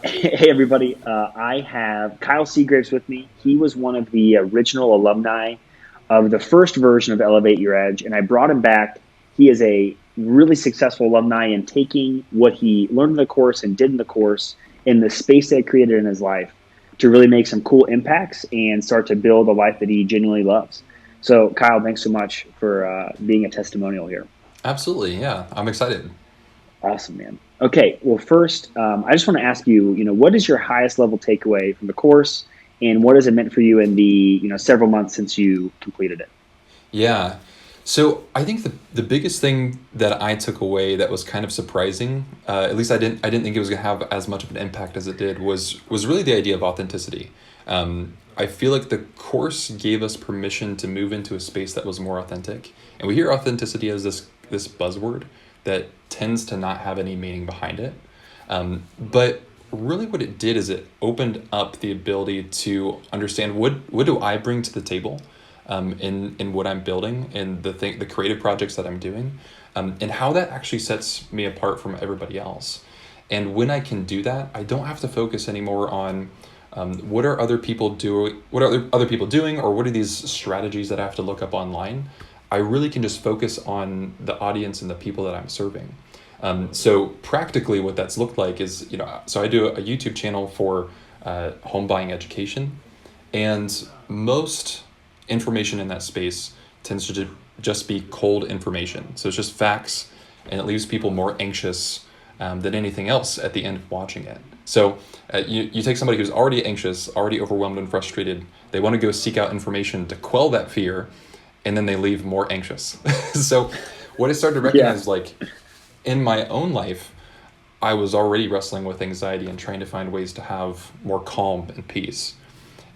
Hey, everybody. I have Kyle Seagraves with me. He was one of the original alumni of the first version of Elevate Your Edge, and I brought him back. He is a really successful alumni in taking what he learned in the course and did in the course in the space that it created in his life to really make some cool impacts and start to build a life that he genuinely loves. So, Kyle, thanks so much for being a testimonial here. Absolutely, yeah. I'm excited. Awesome, man. Okay, well, first, I just want to ask you, what is your highest level takeaway from the course, and what has it meant for you in the, several months since you completed it? Yeah. So I think the biggest thing that I took away that was kind of surprising, at least I didn't think it was gonna have as much of an impact as it did, was really the idea of authenticity. I feel like the course gave us permission to move into a space that was more authentic, and we hear authenticity as this buzzword that tends to not have any meaning behind it. But really, what it did is it opened up the ability to understand what do I bring to the table, in what I'm building and the creative projects that I'm doing, and how that actually sets me apart from everybody else. And when I can do that, I don't have to focus anymore on what are other people doing, what are other people doing, or what are these strategies that I have to look up online. I really can just focus on the audience and the people that I'm serving. So practically, what that's looked like is, so I do a YouTube channel for home buying education, and most information in that space tends to just be cold information. So it's just facts, and it leaves people more anxious than anything else at the end of watching it. So you take somebody who's already anxious, already overwhelmed and frustrated, they want to go seek out information to quell that fear, and then they leave more anxious. So what I started to Yeah, recognize, like in my own life, I was already wrestling with anxiety and trying to find ways to have more calm and peace.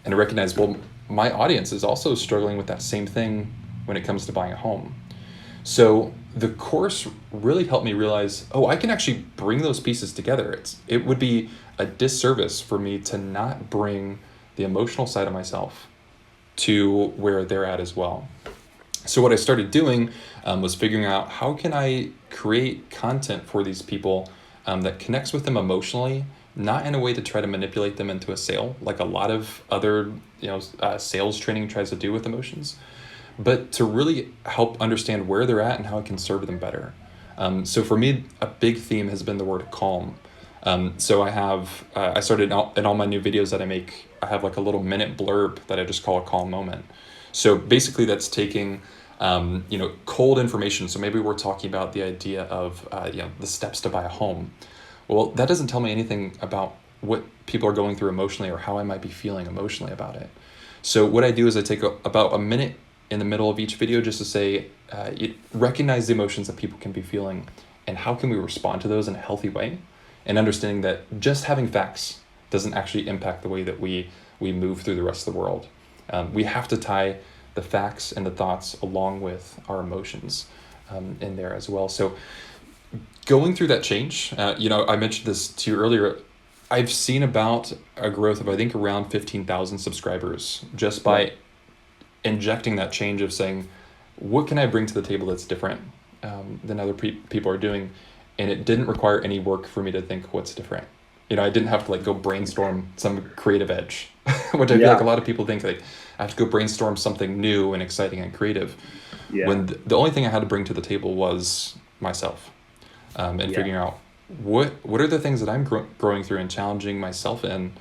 And I recognized, well, my audience is also struggling with that same thing when it comes to buying a home. So the course really helped me realize, oh, I can actually bring those pieces together. It would be a disservice for me to not bring the emotional side of myself to where they're at as well. So what I started doing was figuring out how can I create content for these people that connects with them emotionally, not in a way to try to manipulate them into a sale, like a lot of other sales training tries to do with emotions, but to really help understand where they're at and how I can serve them better. So for me, a big theme has been the word calm. So I started in all my new videos that I make, I have like a little minute blurb that I just call a calm moment. So basically that's taking, cold information. So maybe we're talking about the idea of, the steps to buy a home. Well, that doesn't tell me anything about what people are going through emotionally or how I might be feeling emotionally about it. So what I do is I take about a minute in the middle of each video just to say, recognize the emotions that people can be feeling and how can we respond to those in a healthy way, and understanding that just having facts doesn't actually impact the way that we move through the rest of the world. We have to tie the facts and the thoughts along with our emotions in there as well. So going through that change, I mentioned this to you earlier. I've seen about a growth of, I think, around 15,000 subscribers just yeah, by injecting that change of saying, what can I bring to the table that's different than other people are doing? And it didn't require any work for me to think what's different. I didn't have to like go brainstorm some creative edge, which I feel like a yeah, lot of people think like I have to go brainstorm something new and exciting and creative. yeah, When the only thing I had to bring to the table was myself, and yeah. figuring out what are the things that I'm growing through and challenging myself in.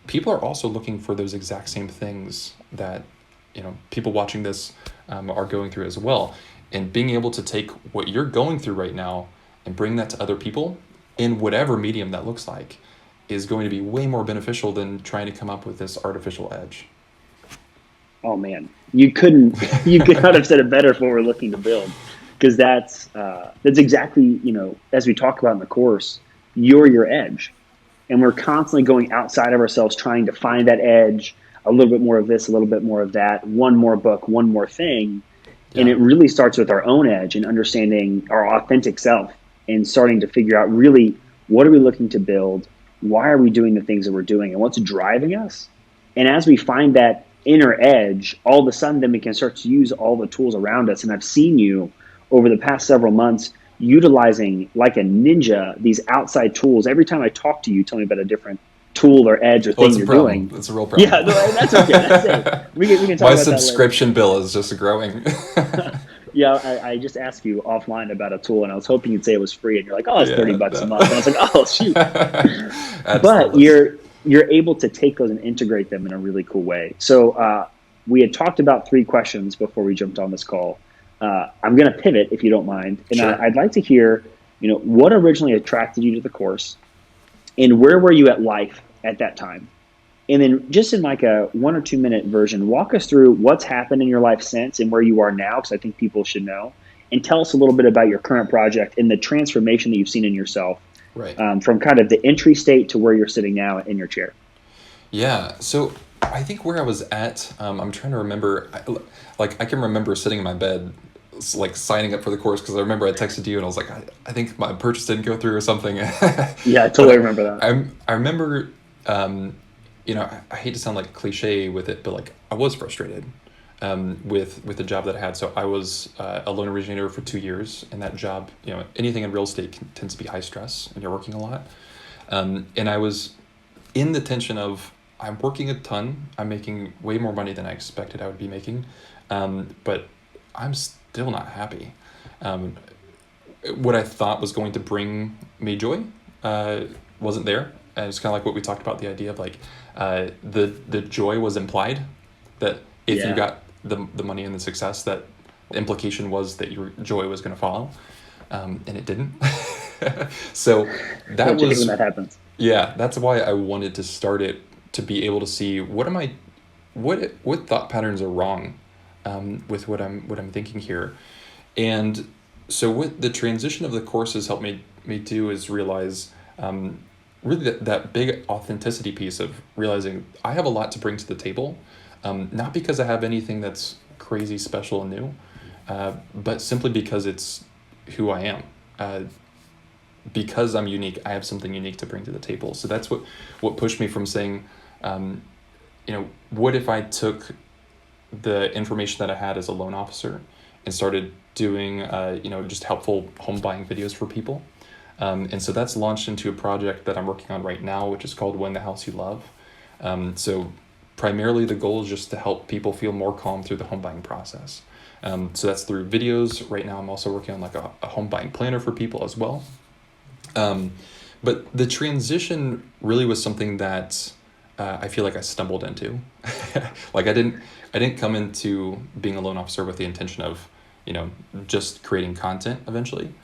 People are also looking for those exact same things that people watching this are going through as well, and being able to take what you're going through right now and bring that to other people in whatever medium that looks like is going to be way more beneficial than trying to come up with this artificial edge. Oh man, you couldn't you could not have said it better for what we're looking to build, because that's exactly as we talk about in the course, you're your edge, and we're constantly going outside of ourselves trying to find that edge, a little bit more of this, a little bit more of that, one more book, one more thing. And Yeah. it really starts with our own edge and understanding our authentic self and starting to figure out really what are we looking to build? Why are we doing the things that we're doing and what's driving us? And as we find that inner edge, all of a sudden then we can start to use all the tools around us. And I've seen you over the past several months utilizing like a ninja these outside tools. Every time I talk to you, tell me about a different tool or edge or Oh, thing it's a you're problem. doing. It's a real problem. Yeah, no, that's okay. That's it. We can talk My about that later. subscription bill is just growing. Yeah, I just asked you offline about a tool, and I was hoping you'd say it was free, and you're like, "Oh, it's $30 Yeah, a no. month," and I was like, "Oh, shoot!" Add to the But list. you're able to take those and integrate them in a really cool way. So we had talked about three questions before we jumped on this call. I'm going to pivot if you don't mind, and Sure. I'd like to hear, what originally attracted you to the course, and where were you at life at that time? And then just in like a 1 or 2 minute version, walk us through what's happened in your life since and where you are now, because I think people should know. And tell us a little bit about your current project and the transformation that you've seen in yourself Right. from kind of the entry state to where you're sitting now in your chair. Yeah. So I think where I was at, I'm trying to remember. I can remember sitting in my bed, like signing up for the course because I remember I texted you and I was like, I think my purchase didn't go through or something. Yeah, I totally But remember that. I remember, I hate to sound like cliche with it, but like I was frustrated with the job that I had. So I was a loan originator for 2 years, and that job, anything in real estate tends to be high stress, and you're working a lot. And I was in the tension of I'm working a ton. I'm making way more money than I expected I would be making, but I'm still not happy. Um, what I thought was going to bring me joy wasn't there. And it's kind of like what we talked about, the idea of like the joy was implied, that if you Yeah. got the money and the success, that the implication was that your joy was going to follow, and it didn't. So that Don't you hate when was, that happens? yeah, that's why I wanted to start it, to be able to see what thought patterns are wrong with what I'm thinking here. And so what the transition of the courses helped me do is realize really that big authenticity piece of realizing I have a lot to bring to the table, not because I have anything that's crazy special and new, but simply because it's who I am. Because I'm unique, I have something unique to bring to the table. So that's what pushed me from saying, what if I took the information that I had as a loan officer and started doing, just helpful home buying videos for people. And so that's launched into a project that I'm working on right now, which is called Win the House You Love. So primarily the goal is just to help people feel more calm through the home buying process. So that's through videos. Right now I'm also working on like a home buying planner for people as well. But the transition really was something that I feel like I stumbled into. Like I didn't come into being a loan officer with the intention of, just creating content eventually.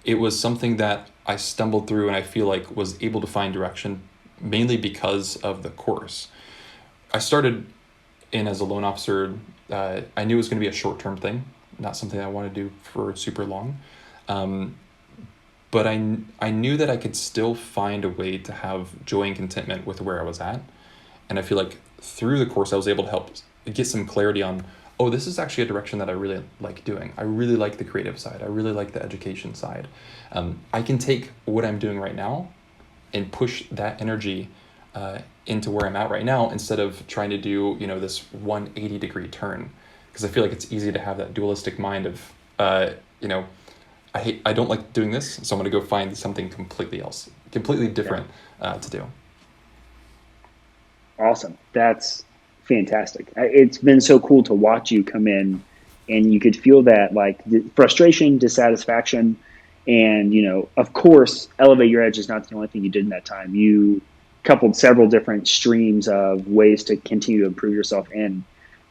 It was something that I stumbled through, and I feel like was able to find direction mainly because of the course. I started in as a loan officer. I knew it was going to be a short-term thing, not something I want to do for super long. But I knew that I could still find a way to have joy and contentment with where I was at. And I feel like through the course, I was able to help get some clarity on, oh, this is actually a direction that I really like doing. I really like the creative side. I really like the education side. I can take what I'm doing right now and push that energy into where I'm at right now, instead of trying to do, this 180-degree turn. Because I feel like it's easy to have that dualistic mind of, I don't like doing this, so I'm going to go find something completely different to do. Awesome. That's fantastic. It's been so cool to watch you come in, and you could feel that like frustration, dissatisfaction, and of course, Elevate Your Edge is not the only thing you did in that time. You coupled several different streams of ways to continue to improve yourself in.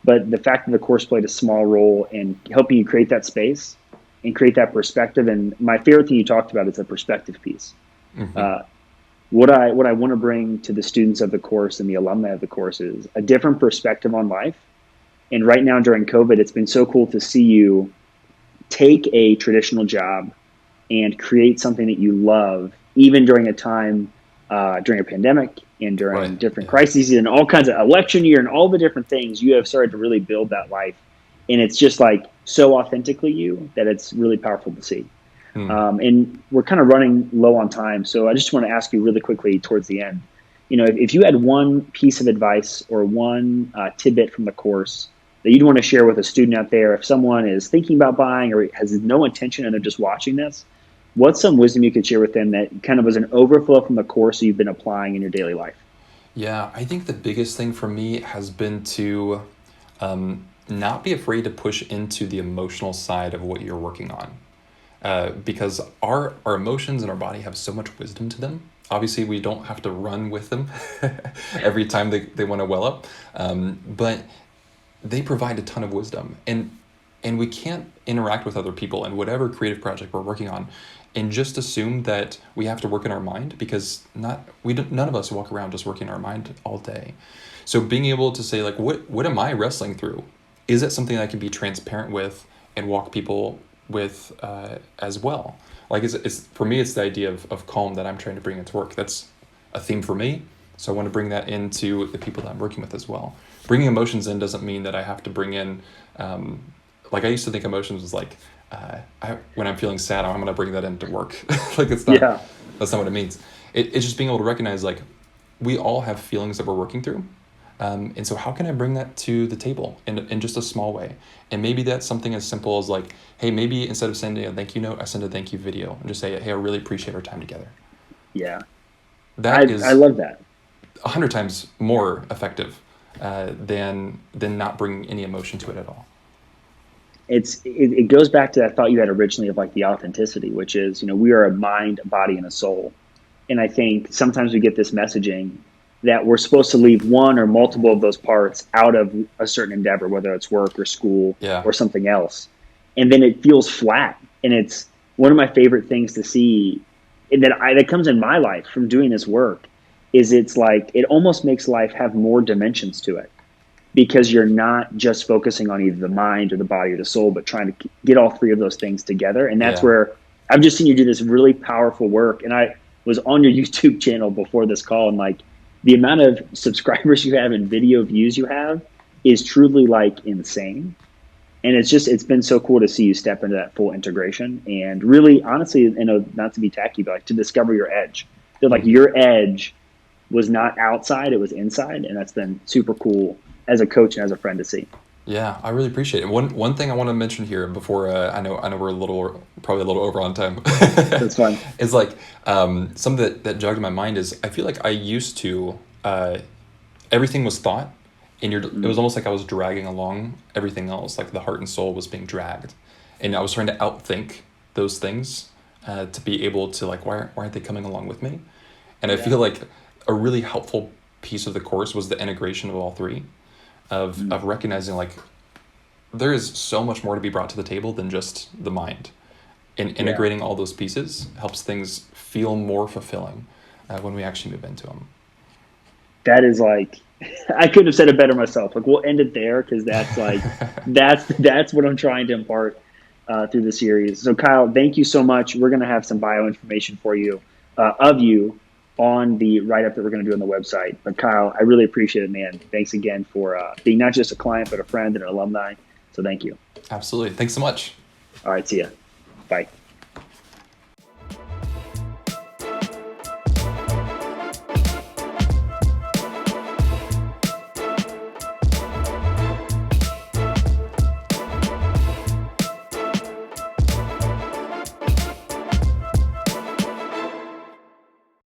But the fact that the course played a small role in helping you create that space and create that perspective. And my favorite thing you talked about is the perspective piece. Mm-hmm. What I want to bring to the students of the course and the alumni of the course is a different perspective on life. And right now during COVID, it's been so cool to see you take a traditional job and create something that you love, even during a time, during a pandemic and during Right. different Yeah. crises and all kinds of election year and all the different things. You have started to really build that life. And it's just like so authentically you that it's really powerful to see. And we're kind of running low on time. So I just want to ask you really quickly towards the end, if you had one piece of advice or one tidbit from the course that you'd want to share with a student out there if someone is thinking about buying or has no intention and they're just watching this? What's some wisdom you could share with them that kind of was an overflow from the course you've been applying in your daily life? Yeah, I think the biggest thing for me has been to not be afraid to push into the emotional side of what you're working on. Because our emotions and our body have so much wisdom to them. Obviously, we don't have to run with them every time they want to well up, but they provide a ton of wisdom. And we can't interact with other people in whatever creative project we're working on and just assume that we have to work in our mind, because none of us walk around just working in our mind all day. So being able to say, like, what am I wrestling through? Is it something I can be transparent with and walk people with as well? Like, it's for me, it's the idea of calm that I'm trying to bring into work. That's a theme for me. So I want to bring that into the people that I'm working with as well. Bringing emotions in doesn't mean that I have to bring in, like I used to think emotions was like, when I'm feeling sad, I'm going to bring that into work. Like that's not what it means. It's just being able to recognize, like, we all have feelings that we're working through. And so how can I bring that to the table in just a small way? And maybe that's something as simple as like, hey, maybe instead of sending a thank you note, I send a thank you video and just say, hey, I really appreciate our time together. Yeah. I love that. 100 times more effective than not bringing any emotion to it at all. It goes back to that thought you had originally of like the authenticity, which is, we are a mind, a body, and a soul. And I think sometimes we get this messaging that we're supposed to leave one or multiple of those parts out of a certain endeavor, whether it's work or school or something else. And then it feels flat. And it's one of my favorite things to see that comes in my life from doing this work is it's like, it almost makes life have more dimensions to it, because you're not just focusing on either the mind or the body or the soul, but trying to get all three of those things together. And that's where I've just seen you do this really powerful work. And I was on your YouTube channel before this call, and like the amount of subscribers you have and video views you have is truly like insane. And it's been so cool to see you step into that full integration and really, honestly, not to be tacky, but like to discover your edge. That like your edge was not outside, it was inside. And that's been super cool as a coach and as a friend to see. Yeah, I really appreciate it. One thing I want to mention here before I know we're probably a little over on time. That's fine. Is like something that jogged in my mind is I feel like I used to everything was thought, and it was almost like I was dragging along everything else, like the heart and soul was being dragged, and I was trying to outthink those things to be able to like why aren't they coming along with me? And I feel like a really helpful piece of the course was the integration of all three. Of recognizing like there is so much more to be brought to the table than just the mind, and integrating all those pieces helps things feel more fulfilling when we actually move into them. That is like, I couldn't have said it better myself. Like, we'll end it there, because that's like that's what I'm trying to impart through the series. So Kyle, thank you so much. We're going to have some bio information for you of you on the write-up that we're going to do on the website. But Kyle, I really appreciate it, man. Thanks again for being not just a client, but a friend and an alumni. So thank you. Absolutely. Thanks so much. All right. See ya. Bye.